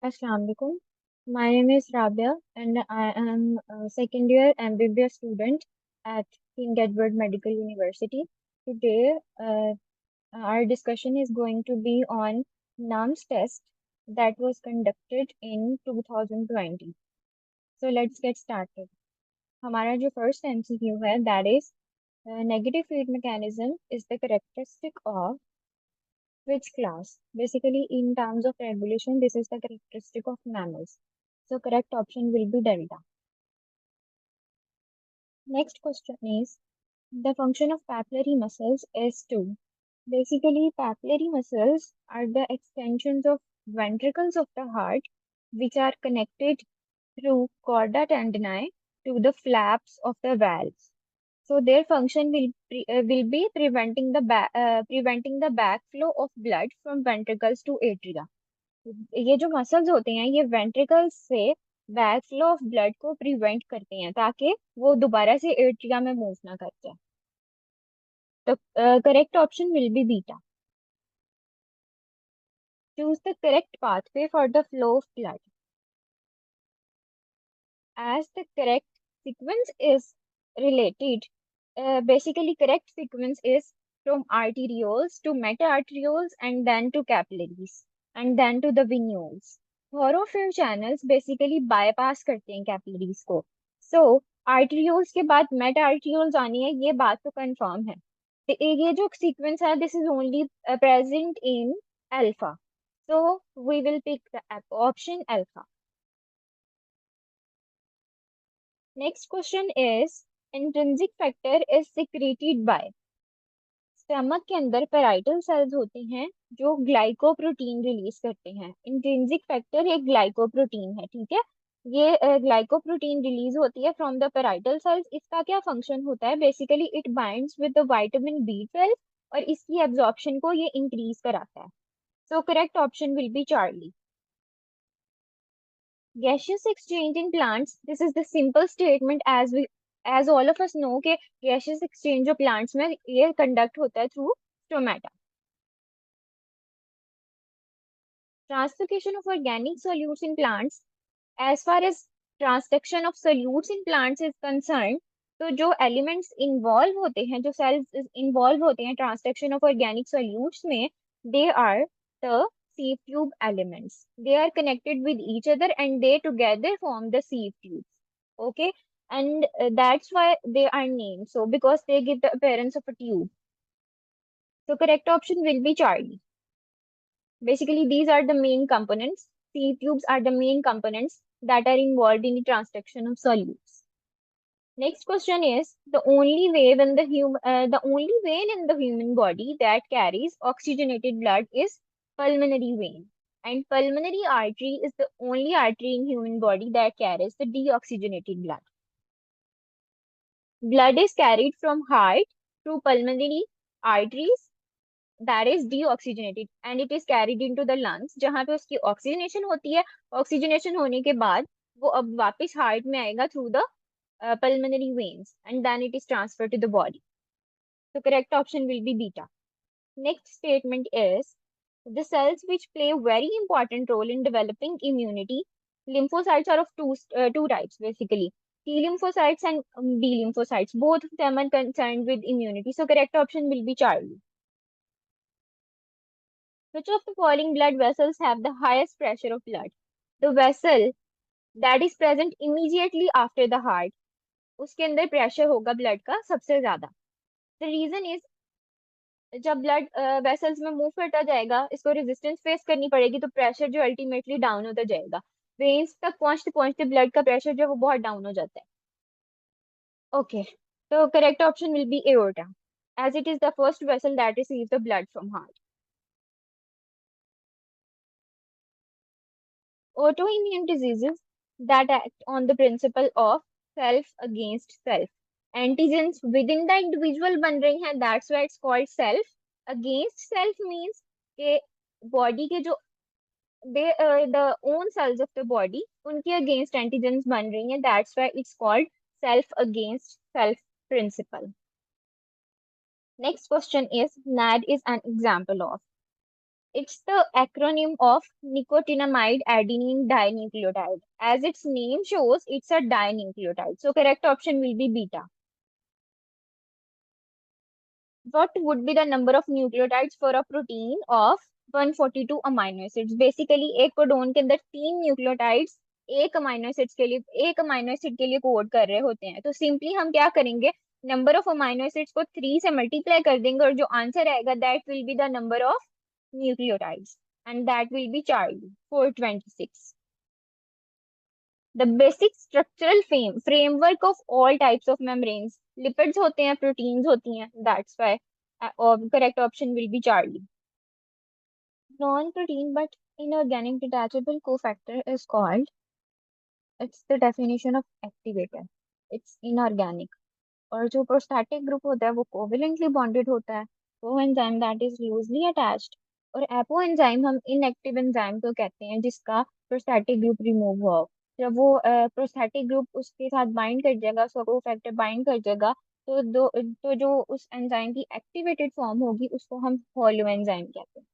Assalamu alaikum. My name is Rabia and I am a second year MBBS student at King Edward Medical University. Today, our discussion is going to be on NUMS test that was conducted in 2020. So let's get started. हमारा जो first MCQ है, that is negative feed mechanism is the characteristic of which class? Basically, in terms of regulation, this is the characteristic of mammals. So correct option will be delta. Next question is the function of papillary muscles is to. Basically, papillary muscles are the extensions of ventricles of the heart, which are connected through chorda tendineae to the flaps of the valves. So their function will be preventing the backflow of blood from ventricles to atria. ये जो muscles होते हैं ये ventricles से backflow of blood को prevent करते हैं ताकि वो दोबारा से एट्रिया में मूव ना कर जाए. तो correct option will B beta. Choose the correct pathway for the flow of blood. As the correct sequence is related, basically correct sequence is from arterioles to meta-arterioles and then to capillaries and then to the venules. Thoroughfare channels basically bypass करते हैं capillaries को. So arterioles के बाद meta-arterioles आनी है, ये बात तो confirm है. ये जो sequence है, this is only present in alpha. So we will pick the option alpha. Next question is intrinsic factor is secreted by. Stomach के अंदर पेराइटल सेल्स होते हैं जो ग्लाइकोप्रोटीन रिलीज करते हैं. इंट्रिंसिक फैक्टर एक ग्लाइकोप्रोटीन है, ठीक है. ये ग्लाइकोप्रोटीन रिलीज होती है फ्रॉम द पेराइटल सेल्स. इसका क्या फंक्शन होता है? Basically it binds with the vitamin B12 और इसकी एब्जॉर्प्शन को ये इंक्रीज कराता है. So correct option will B Charlie. Gaseous exchange in plants. This is the simple statement as all of us know कि gaseous exchange जो plants में ये conduct होता है through stomata. Translocation of organic solutes in plants. As far as transduction of solutes in plants is concerned, तो जो elements involve होते हैं, जो cells involve होते हैं transduction of organic solutes में, they are the sieve tube elements. They are connected with each other and they together form the sieve tubes. Okay, and that's why they are named so, because they give the appearance of a tube. So correct option will be Charlie. Basically, these are the main components. Sieve tubes are the main components that are involved in the transduction of solutes. Next question is the only vein in the human body that carries oxygenated blood is pulmonary vein, and pulmonary artery is the only artery in human body that carries the deoxygenated blood. Blood is carried from heart through pulmonary arteries, that is deoxygenated, and it is carried into the lungs जहाँ पे उसकी oxygenation होती है. Oxygenation होने के बाद वो अब वापस heart में आएगा through the pulmonary veins and then it is transferred to the body. So correct option will be beta. Next statement is the cells which play a very important role in developing immunity. Lymphocytes are of two types basically. T lymphocytes and B lymphocytes. Both of them are concerned with immunity. So correct option will be Charlie. Which of the following blood vessels have the highest pressure of blood? The vessel that is present immediately after the heart. उसके अंदर pressure होगा blood का सबसे ज्यादा. The reason is जब blood vessels में move करता जाएगा इसको रेजिस्टेंस फेस करनी पड़ेगी तो प्रेशर जो अल्टीमेटली डाउन होता जाएगा. वेन्स तक पहुंचते पहुंचते ब्लड का प्रेशर जो वो बहुत डाउन हो जाता है. ओके, तो correct option will B aorta as it is the first vessel that receives the blood from heart. Autoimmune diseases that act on the principle of self against self. Antigens within the individual बन रही हैं, that's why it's called self. Against self means के body के जो the own cells of the body उनके against antigens बन रही हैं, that's why it's called self against self principle. Next question is NAD is an example of. It's the acronym of nicotinamide adenine dinucleotide. As its name shows, it's a dinucleotide. So correct option will be beta. What would be the number of nucleotides for a protein of 142 amino acids? Basically एक codon के अंदर 3 nucleotides एक amino acids के लिए एक amino acid के लिए code कर रहे होते हैं। तो सिंपली हम क्या करेंगे, नंबर ऑफ अमाइनो एसिड्स को 3 से मल्टीप्लाई कर देंगे और जो आंसर आएगा that will be the number of nucleotides and that will be Charlie 426. The basic structural framework of all types of membranes, lipids होते हैं, प्रोटीन्स होती हैं, that's why correct option will B Charlie. Non protein but inorganic detachable cofactor is called, it's the definition of activator, it's inorganic. और जो prostatic group होता है वो covalently bonded होता है, coenzyme that is loosely attached. और apoenzyme हम inactive enzyme को कहते हैं जिसका प्रोस्टैटिक ग्रुप रिमूव हुआ हो. जब वो प्रोस्टैटिक ग्रुप उसके साथ बाइंड कर जाएगा, उसका कोफैक्टर बाइंड कर जाएगा, तो जो उस एंजाइम की एक्टिवेटेड फॉर्म होगी उसको हम हॉलो एंजाइम कहते हैं.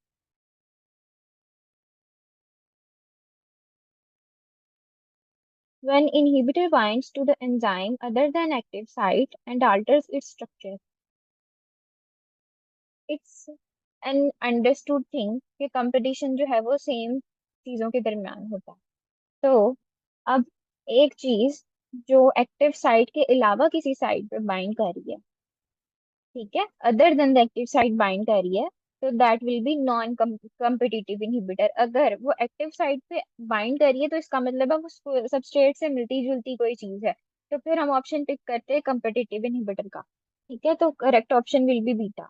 When inhibitor binds to the enzyme other than active site and alters its structure, it's an understood thing कि कंपटीशन जो है वो सेम चीजों के दरमियान होता है. तो अब एक चीज जो एक्टिव साइट के अलावा किसी साइट पे बाइंड कर रही है, ठीक है, other than the active site bind कर रही है, तो that will be non competitive inhibitor. अगर वो एक्टिव साइट पे बाइंड कर रही है तो इसका मतलब है वो सबस्ट्रेट से मिलती जुलती कोई चीज है. तो फिर हम ऑप्शन पिक करते हैं कम्पिटिटिव इनहिबिटर का. ठीक है, तो correct option will B beta.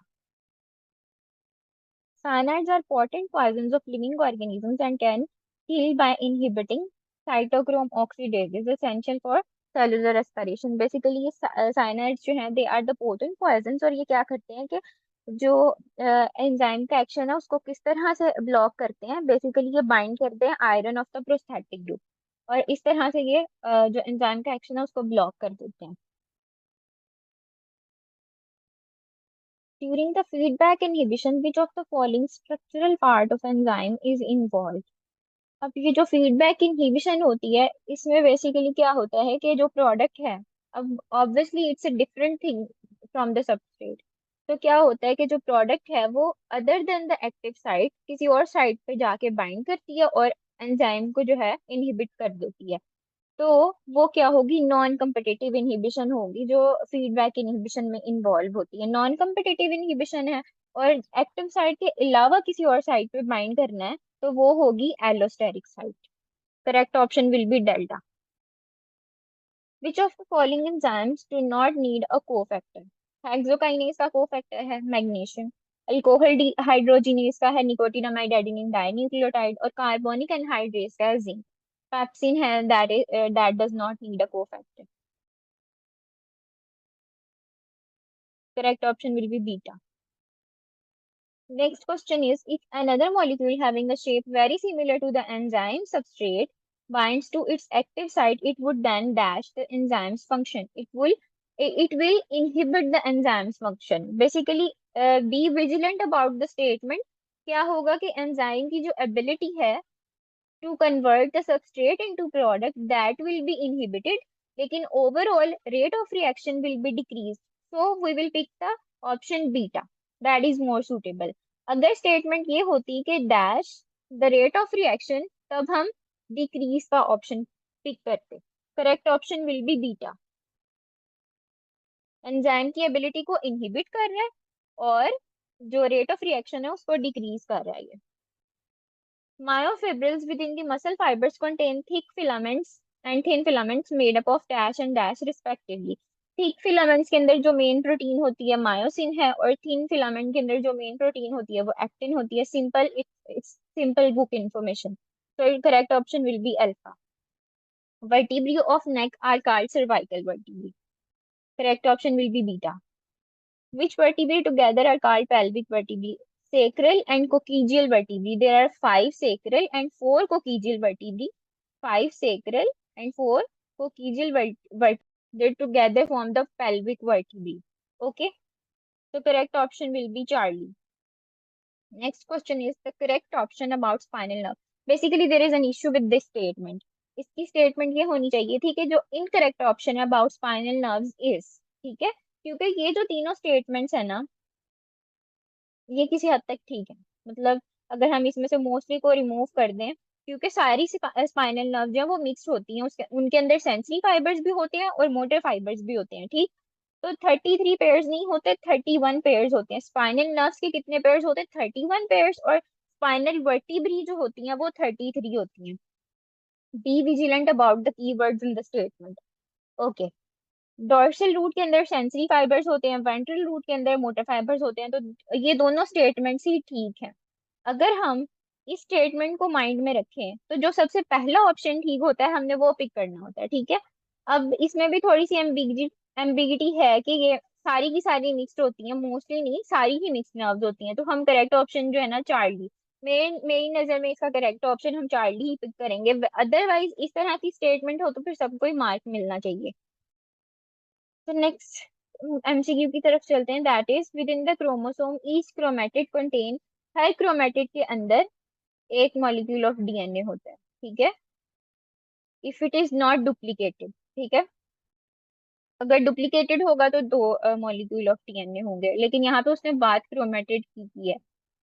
Cyanides are potent poisons of living organisms and can kill by inhibiting cytochrome oxidase is essential for cellular respiration. Basically ये cyanides जो हैं they are the potent poisons और ये क्या करते हैं कि जो एंजाइम का एक्शन है उसको किस तरह से ब्लॉक करते हैं. बेसिकली ये बाइंड करते हैं iron of the prosthetic group और इस तरह से ये जो एंजाइम का एक्शन है उसको ब्लॉक कर देते हैं. During the feedback inhibition, which of the following structural part of enzyme is involved? अब ये जो फीडबैक इनहिबिशन होती है इसमें बेसिकली क्या होता है कि जो प्रोडक्ट है, अब obviously it's a different thing from the substrate. तो क्या होता है कि जो प्रोडक्ट है वो other than the active site किसी और साइट पे जाके बाइंड करती है और एंजाइम को जो है इनहिबिट कर देती है. तो वो क्या होगी, नॉन कम्पिटिटिव इनहिबिशन होगी जो फीडबैक इनहिबिशन में इन्वॉल्व होती है. नॉन कम्पिटिटिव इनहिबिशन है और एक्टिव साइट के अलावा किसी और साइट पे बाइंड करना है तो वो होगी allosteric site. Correct option will B delta. Which of the following enzymes do not need a cofactor? Hexokinase का कोफैक्टर है मैग्नीशियम, अल्कोहल हाइड्रोजिनेज का है निकोटिनामाइड एडेनिन डाइन्यूक्लियोटाइड और कार्बोनिक एनहाइड्रेज का है जिंक. पेप्सिन है that does not need a cofactor. Correct option will be beta. Next question is, if another molecule having a shape very similar to the enzyme substrate binds to its active site, it would then dash the enzyme's function. It will inhibit the enzyme's function. Basically, be vigilant about the statement. क्या होगा कि enzyme की जो ability है to convert the substrate into product that will be inhibited, लेकिन overall rate of reaction will be decreased. So we will pick the option beta, that is more suitable. अगर statement ये होती कि dash the rate of reaction, तब हम decrease का option pick करते. Correct option will be beta. Enzyme की ability को inhibit कर रहा है और जो rate of reaction है उसको decrease कर रहा है. Myofibrils within the muscle fibers contain thick filaments and thin filaments made up of dash and dash respectively. Thick filaments के अंदर जो मेन प्रोटीन होती है मायोसिन है और thin filament के अंदर जो मेन प्रोटीन होती है वो एक्टिन होती है. It's simple book information. So correct option will be alpha. Vertebrae of neck are called cervical vertebrae. Correct option will be beta. Which vertebrae together are called pelvic vertebrae? Sacral and coccygeal vertebrae. There are 5 sacral and 4 coccygeal vertebrae. 5 sacral and 4 coccygeal vertebrae. They together form the pelvic vertebrae. Okay. So correct option will be Charlie. Next question is the correct option about spinal nerve. Basically there is an issue with this statement. इसकी statement ये होनी चाहिए, ठीक है, जो incorrect option है about spinal nerves is, ठीक है, क्योंकि ये जो तीनों स्टेटमेंट्स है ना, ये किसी हद तक ठीक है। मतलब अगर हम इसमें से मोस्टली को रिमूव कर दें, क्योंकि सारी स्पाइनल नर्व जो है वो मिक्स होती हैं, उसके उनके अंदर सेंसरी फाइबर्स भी होते हैं और मोटर फाइबर्स भी होते हैं, ठीक। तो 33 पेयर्स नहीं होते, 31 पेयर्स होते हैं। स्पाइनल नर्व्स के कितने पेयर्स होते हैं? 31 पेयर्स। और स्पाइनल वर्टिब्री जो होती हैं वो 33 होती हैं। Be vigilant about the keywords in the statement. Okay. Dorsal root के अंदर सेंसरी फाइबर्स होते हैं, वेंट्रल रूट के अंदर मोटर फाइबर्स होते हैं, तो ये दोनों स्टेटमेंट्स ही ठीक है। अगर हम इस स्टेटमेंट को माइंड में रखें तो जो सबसे पहला ऑप्शन ठीक होता है हमने वो पिक करना होता है, ठीक है। अब इसमें भी थोड़ी सी एम्बिगिटी है कि ये सारी की सारी मिक्स्ड होती हैं, मोस्टली नहीं, सारी ही मिक्स्ड नर्व्स होती हैं। तो हम करेक्ट ऑप्शन जो है ना, चार्ली, मेरी नजर में इसका करेक्ट ऑप्शन हम चार्ली ही पिक करेंगे। अदरवाइज इस तरह की स्टेटमेंट हो तो फिर सबको ही मार्क मिलना चाहिए। तो नेक्स्ट एमसीक्यू की तरफ चलते हैं। That is with in the chromosome each chromatid contain, her chromatid के अंदर एक मॉलिक्यूल ऑफ डीएनए होता है, ठीक है, if it is not duplicated, ठीक है। अगर डुप्लीकेटेड होगा तो दो मॉलिक्यूल ऑफ डीएनए होंगे, लेकिन यहाँ पे उसने बात क्रोमेटिड की है,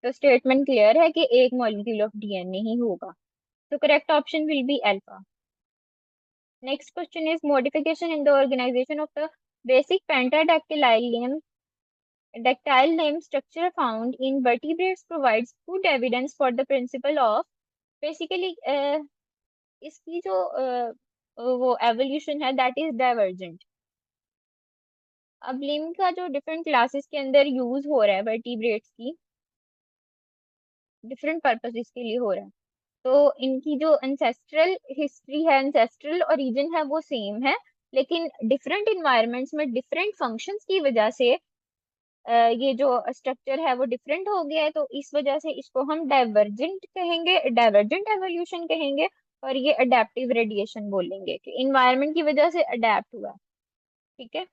तो स्टेटमेंट क्लियर है कि एक मॉलिक्यूल ऑफ डीएनए ही होगा। तो correct option will be alpha. Next question is modification in the organization of the basic pentadactyl limb structure found in vertebrates provides good evidence for the principle of, basically इसकी जो वो evolution है that is divergent. अब limb का जो different classes के अंदर use हो रहा है वर्टिब्रेट्स की, डिफरेंट पर्पसेस के लिए हो रहा है, तो इनकी जो एंसेस्ट्रल हिस्ट्री है, एंसेस्ट्रल ओरिजिन है, वो सेम है, लेकिन डिफरेंट इन्वायरमेंट्स में डिफरेंट फंक्शंस की वजह से ये जो स्ट्रक्चर है वो डिफरेंट हो गया है। तो इस वजह से इसको हम डाइवर्जेंट कहेंगे, डाइवर्जेंट एवोल्यूशन कहेंगे। और ये अडेप्टिव रेडिएशन बोलेंगे कि इन्वायरमेंट की वजह से अडेप्ट हुआ, ठीक है।